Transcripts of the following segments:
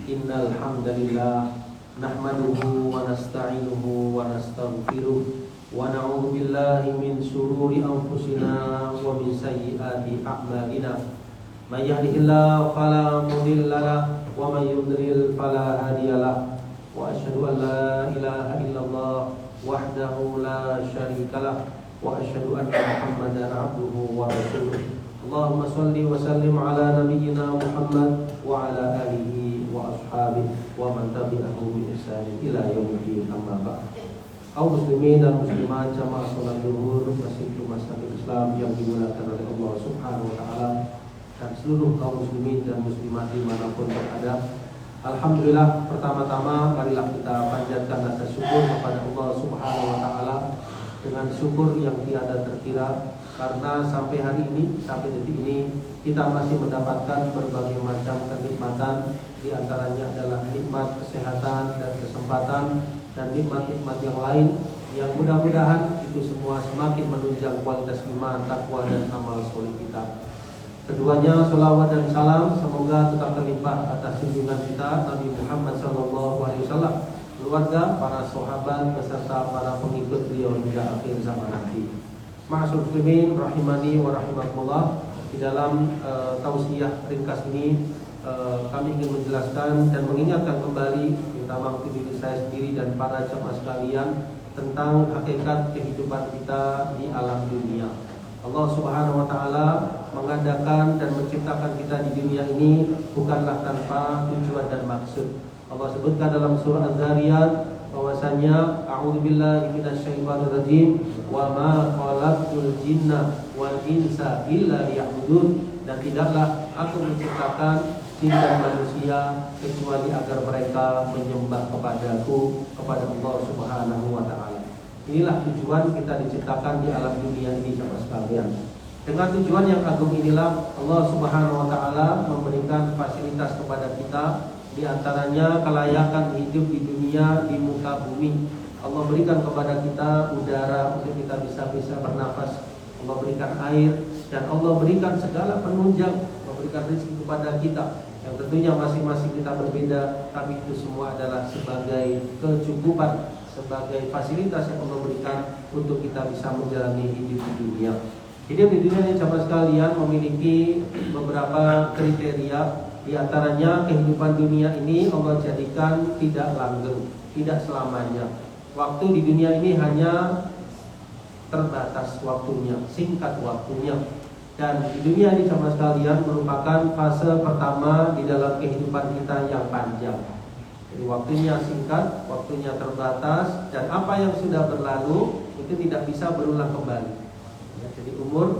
Innal hamdalillah nahmaduhu wa nasta'inuhu wa nastaghfiruh wa na'udzu billahi min shururi anfusina wa min sayyiati a'malina. May yahdihillahu fala mudilla lahu wa may yudlil fala hadiyalah. Wa asyhadu an la ilaha illallah wahdahu la syarika lah wa asyhadu anna Muhammadan abduhu wa rasuluh. Allahumma shalli wa sallim ala nabiyyina Muhammad wa ala alihi wa ashabihi wa man tabi'ahu bi ihsan ila yaumil amma ba'd. Kaum muslimin dan muslimat jamaah salat zuhur Masjid Masjid Islam yang dimuliakan oleh Allah Subhanahu wa taala dan seluruh kaum muslimin dan muslimat dimanapun berada. Alhamdulillah, pertama-tama marilah kita panjatkan rasa syukur kepada Allah Subhanahu wa taala dengan syukur yang tiada terkira, karena sampai hari ini, sampai detik ini kita masih mendapatkan berbagai macam kenikmatan. Di antaranya adalah nikmat kesehatan dan kesempatan dan nikmat-nikmat yang lain yang mudah-mudahan itu semua semakin menunjang kualitas iman, takwa dan amal soleh kita. Keduanya salawat dan salam semoga tetap terlimpah atas junjungan kita Nabi Muhammad SAW, keluarga, para sahabat beserta para pengikut beliau hingga akhir zaman nanti. Ma'asyiral muslimin rahimani wa rahimakumullah, di dalam tausiah ringkas ini kami ingin menjelaskan dan mengingatkan kembali, terutama untuk diri saya sendiri dan para jemaah sekalian, tentang hakikat kehidupan kita di alam dunia. Allah Subhanahu wa taala mengadakan dan menciptakan kita di dunia ini bukanlah tanpa tujuan dan maksud. Allah sebutkan dalam surah Az-Zariyat bahwasanya a'udzubillahi minasyaitonirrajim wa ma khalaqtul jinna wal insa illa liya'budun, dan tidaklah aku menciptakan jin dan manusia kecuali agar mereka menyembah kepadaku, kepada Allah Subhanahu wa taala. Inilah tujuan kita diciptakan di alam dunia ini, jemaah sekalian. Dengan tujuan yang agung inilah Allah Subhanahu wa taala memberikan fasilitas kepada kita, di antaranya kelayakan hidup di dunia, di muka bumi. Allah berikan kepada kita udara untuk kita bisa bernafas. Allah berikan air, dan Allah berikan segala penunjang, memberikan rezeki kepada kita yang tentunya masing-masing kita berbeda, tapi itu semua adalah sebagai kecukupan, sebagai fasilitas yang Allah berikan untuk kita bisa menjalani hidup di dunia. Hidup di dunia ini, jemaah sekalian, memiliki beberapa kriteria. Di antaranya kehidupan dunia ini Allah jadikan tidak langgeng, tidak selamanya. Waktu di dunia ini hanya terbatas waktunya, singkat waktunya. Dan di dunia ini, jemaah sekalian, merupakan fase pertama di dalam kehidupan kita yang panjang. Jadi waktunya singkat, waktunya terbatas, dan apa yang sudah berlalu itu tidak bisa berulang kembali. Ya, jadi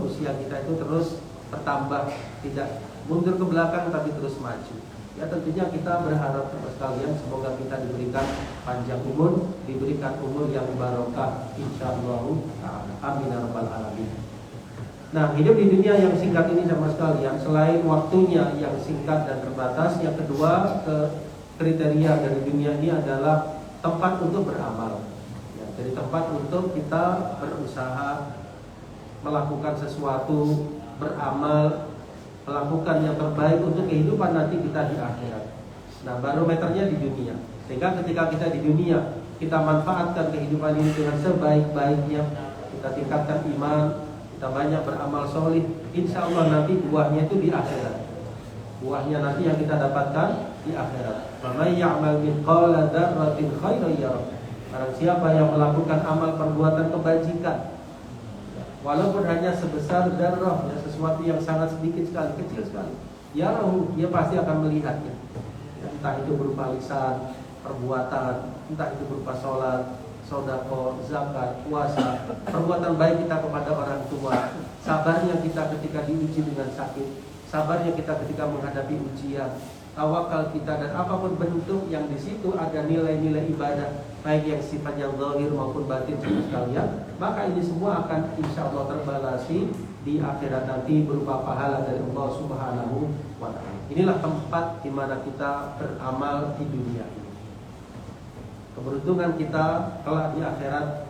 usia kita itu terus bertambah, tidak mundur ke belakang tapi terus maju. Ya, tentunya kita berharap kepada sekalian semoga kita diberikan panjang umur, diberikan umur yang barokah, insyaallah. Amin ya rabbal alamin. Nah, hidup di dunia yang singkat ini, sama sekalian, selain waktunya yang singkat dan terbatas, yang kedua, kriteria dari dunia ini adalah tempat untuk beramal. Ya, jadi tempat untuk kita berusaha, melakukan sesuatu, beramal, melakukan yang terbaik untuk kehidupan nanti kita di akhirat. Nah, barometernya di dunia. Sehingga ketika kita di dunia, kita manfaatkan kehidupan ini dengan sebaik-baiknya, kita tingkatkan iman, kita banyak beramal solih, insya Allah nanti buahnya itu di akhirat. Buahnya nanti yang kita dapatkan di akhirat. Faman ya'mal mithqala dzarratin khairan yarah. Barang siapa yang melakukan amal perbuatan kebajikan, walaupun hanya sebesar dzarrah, ya, sesuatu yang sangat sedikit sekali, kecil sekali, yarahu, dia pasti akan melihatnya. Ya, entah itu berupa lisan, perbuatan, entah itu berupa sholat, sedekah, zakat, puasa, perbuatan baik kita kepada orang tua, sabarnya kita ketika diuji dengan sakit, sabarnya kita ketika menghadapi ujian, tawakal kita, dan apapun bentuk yang di situ ada nilai-nilai ibadah, baik yang sifatnya zahir maupun batin sekalian, maka ini semua akan insya Allah terbalasi di akhirat nanti berupa pahala dari Allah Subhanahu wa taala. Inilah tempat di mana kita beramal di dunia ini. Keberuntungan kita kelak di akhirat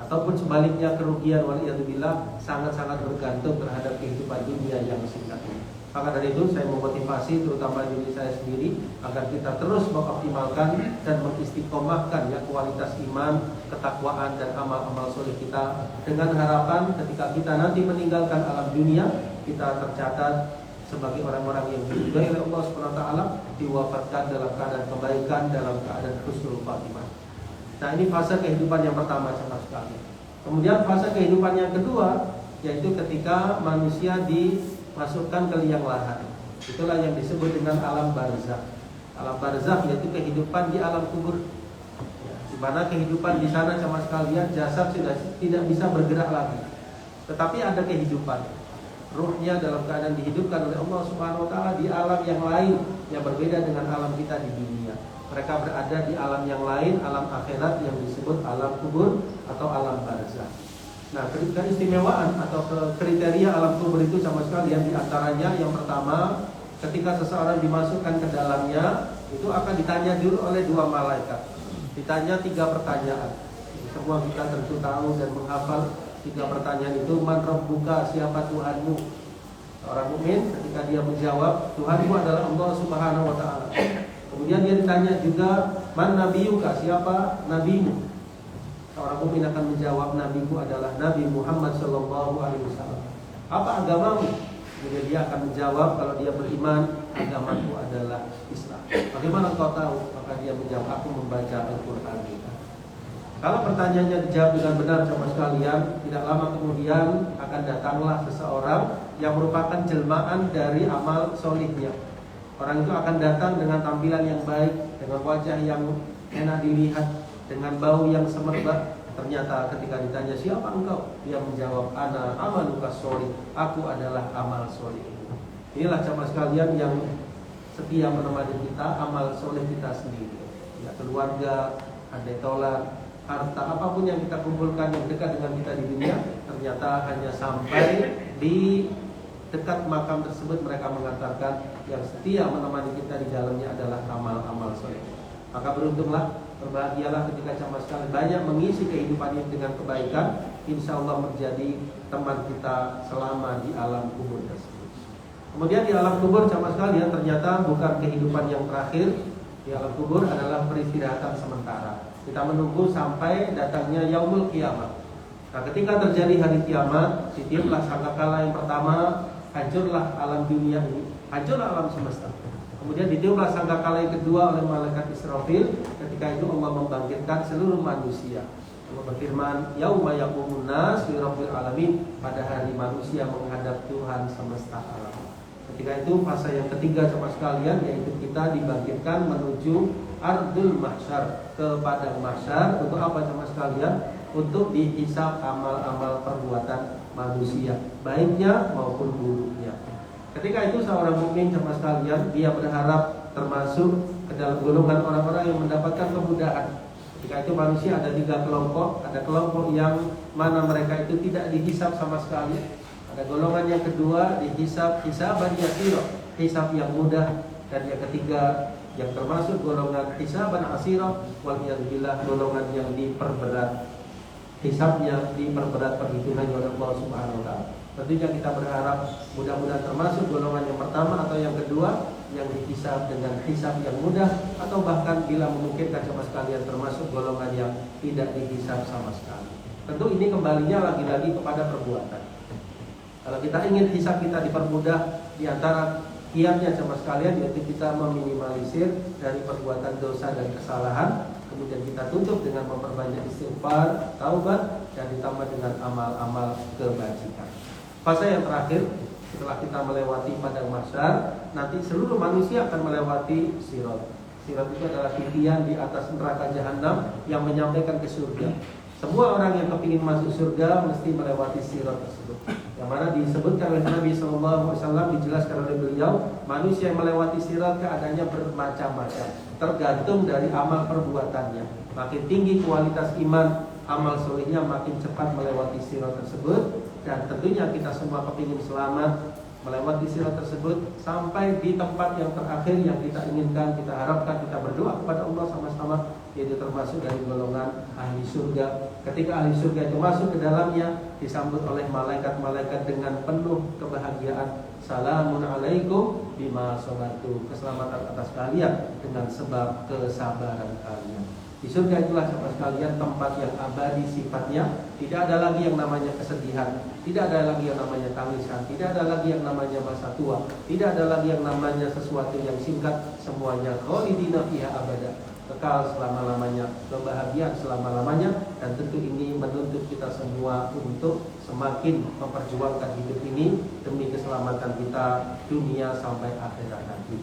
ataupun sebaliknya kerugian waliyadzubillah sangat-sangat bergantung terhadap kehidupan dunia yang singkat ini. Maka dari itu saya memotivasi terutama diri saya sendiri agar kita terus mengoptimalkan dan mengistiqomahkan ya kualitas iman, ketakwaan dan amal-amal soleh kita, dengan harapan ketika kita nanti meninggalkan alam dunia kita tercatat sebagai orang-orang yang diridhai oleh Allah Subhanahu wa taala, diwafatkan dalam keadaan kebaikan, dalam keadaan husnul khatimah. Nah, ini fase kehidupan yang pertama sama sekali. Kemudian fase kehidupan yang kedua yaitu ketika manusia dimasukkan ke liang lahat. Itulah yang disebut dengan alam barzakh. Alam barzakh yaitu kehidupan di alam kubur. Ya, di mana kehidupan di sana sama sekalian jasad sudah tidak bisa bergerak lagi. Tetapi ada kehidupan. Ruhnya dalam keadaan dihidupkan oleh Allah Subhanahu wa taala di alam yang lain yang berbeda dengan alam kita di dunia. Mereka berada di alam yang lain, alam akhirat yang disebut alam kubur atau alam barzakh. Nah, keistimewaan atau kriteria alam kubur itu sama sekali yang diantaranya yang pertama, ketika seseorang dimasukkan ke dalamnya itu akan ditanya dulu oleh dua malaikat. Ditanya 3 pertanyaan. Semua kita tentu tahu dan menghafal 3 pertanyaan itu. Man rabbuka, siapa Tuhanmu? Orang mukmin ketika dia menjawab Tuhanmu adalah Allah Subhanahu wa taala. Kemudian dia ditanya juga man nabiyuka, siapa nabimu? Seorang mukmin akan menjawab nabiku adalah Nabi Muhammad sallallahu alaihi wasallam. Apa agamamu? Kemudian dia akan menjawab kalau dia beriman agamaku adalah Islam. Bagaimana engkau tahu? Maka dia menjawab aku membaca Al-Qur'an. Kalau pertanyaannya dijawab dengan benar sama sekalian, tidak lama kemudian akan datanglah seseorang yang merupakan jelmaan dari amal solihnya. Orang itu akan datang dengan tampilan yang baik, dengan wajah yang enak dilihat, dengan bau yang semerbak. Ternyata ketika ditanya siapa engkau, dia menjawab ana amaluka sholih, aku adalah amal solih. Inilah sama sekalian yang setia menemani kita, amal soleh kita sendiri. Ya, keluarga, handai tolan, harta apapun yang kita kumpulkan yang dekat dengan kita di dunia, ternyata hanya sampai di dekat makam tersebut mereka mengatakan yang setia menemani kita di dalamnya adalah amal-amal soleh. Maka beruntunglah, berbahagialah ketika sama sekali banyak mengisi kehidupan ini dengan kebaikan, insya Allah menjadi teman kita selama di alam kubur tersebut. Kemudian di alam kubur sama sekali ya, ternyata bukan kehidupan yang terakhir. Di alam kubur adalah peristirahatan sementara. Kita menunggu sampai datangnya yaumul kiamat. Nah, ketika terjadi hari kiamat, ditiuplah sangkakala yang pertama, hancurlah alam dunia ini, hancurlah alam semesta. Kemudian ditiuplah sangkakala yang kedua oleh malaikat Israfil. Ketika itu Allah membangkitkan seluruh manusia. Allah berfirman, yauma yaqumun nas li rabbil alamin, pada hari manusia menghadap Tuhan semesta alam. Ketika itu fase yang ketiga sama sekalian, yaitu kita dibangkitkan menuju ardul mahsyar, ke padang mahsyar. Untuk apa sama sekalian? Untuk dihisab amal-amal perbuatan manusia, baiknya maupun buruknya. Ketika itu seorang mukmin sama sekalian, dia berharap termasuk ke dalam golongan orang-orang yang mendapatkan kemudahan. Ketika itu manusia ada 3 kelompok. Ada kelompok yang mana mereka itu tidak dihisab sama sekali. Ada golongan yang kedua dihisab hisaban yasira, hisab yang mudah. Dan yang ketiga yang termasuk golongan hisaban asira, wal billah, golongan yang diperberat hisabnya, diperberat perhitungannya oleh Allah Subhanahu wa taala. Tentunya kita berharap mudah-mudahan termasuk golongan yang pertama atau yang kedua yang dihisab dengan hisab yang mudah, atau bahkan bila memungkinkan sama sekalian termasuk golongan yang tidak dihisab sama sekali. Tentu ini kembalinya lagi-lagi kepada perbuatan. Kalau kita ingin hisab kita dipermudah, di antara kiatnya sama sekalian yaitu kita meminimalisir dari perbuatan dosa dan kesalahan. Kemudian kita tutup dengan memperbanyak istighfar, taubat, dan ditambah dengan amal-amal kebajikan. Fase yang terakhir, setelah kita melewati padang mahsyar, nanti seluruh manusia akan melewati sirat. Sirat itu adalah titian di atas neraka jahanam yang menyampaikan ke surga. Semua orang yang kepingin masuk surga mesti melewati sirat tersebut. Yang mana disebutkan oleh Nabi SAW, dijelaskan oleh beliau, manusia yang melewati sirat keadaannya bermacam-macam, tergantung dari amal perbuatannya. Makin tinggi kualitas iman, amal solehnya makin cepat melewati sirat tersebut. Dan tentunya kita semua kepingin selamat melewati sirat tersebut sampai di tempat yang terakhir yang kita inginkan, kita harapkan, kita berdoa kepada Allah sama-sama, yaitu termasuk dari golongan ahli surga. Ketika ahli surga itu masuk ke dalamnya, disambut oleh malaikat-malaikat dengan penuh kebahagiaan. salamun alaikum bima sabartum. Keselamatan atas kalian dengan sebab kesabaran kalian. Di surga itulah sahabat sekalian tempat yang abadi sifatnya. Tidak ada lagi yang namanya kesedihan, tidak ada lagi yang namanya tangisan, tidak ada lagi yang namanya masa tua, tidak ada lagi yang namanya sesuatu yang singkat. Semuanya khalidina fiha abada, kekal selama-lamanya, kebahagiaan selama-lamanya. Dan tentu ini menuntut kita semua untuk semakin memperjuangkan hidup ini demi keselamatan kita dunia sampai akhirat nanti.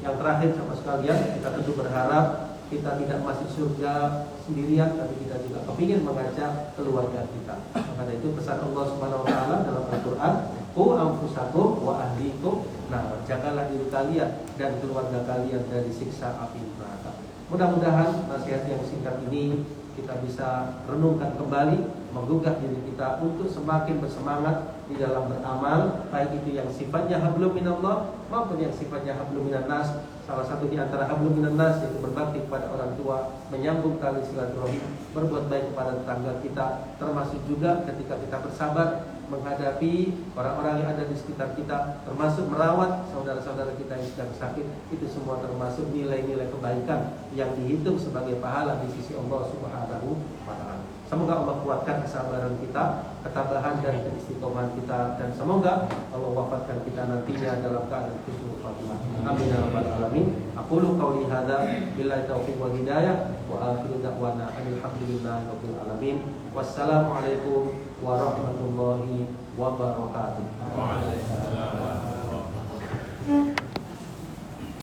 Yang terakhir sahabat sekalian, kita tentu berharap kita tidak masuk surga sendirian, tapi kita juga kepingin mengajak keluarga kita. Karena itu pesan Allah Subhanahu Wa Taala dalam Al-Quran, "Qu anfusakum wa ahlikum." Nah, jagalah diri kalian dan keluarga kalian dari siksa api neraka. Mudah-mudahan nasihat yang singkat ini kita bisa renungkan kembali, menggugah diri kita untuk semakin bersemangat di dalam beramal, baik itu yang sifatnya hablum minallah maupun yang sifatnya hablum minan nas. Salah satu di antara hablum minan nas yaitu berbakti kepada orang tua, menyambung tali silaturahim, berbuat baik kepada tetangga kita, termasuk juga ketika kita bersabar menghadapi orang-orang yang ada di sekitar kita, termasuk merawat saudara-saudara kita yang sedang sakit. Itu semua termasuk nilai-nilai kebaikan yang dihitung sebagai pahala di sisi Allah Subhanahu wa Ta'ala. Semoga Allah kuatkan kesabaran kita, ketabahan dan keistiqomahan kita, dan semoga Allah wafatkan kita nantinya dalam keadaan husnul khatimah. Amin ya rabbal alamin. Aqulu qawli hadza billahi taufiq wal hidayah wa akhiru da'wana alhamdulillahi rabbil alamin. Wassalamualaikum warahmatullahi wabarakatuh.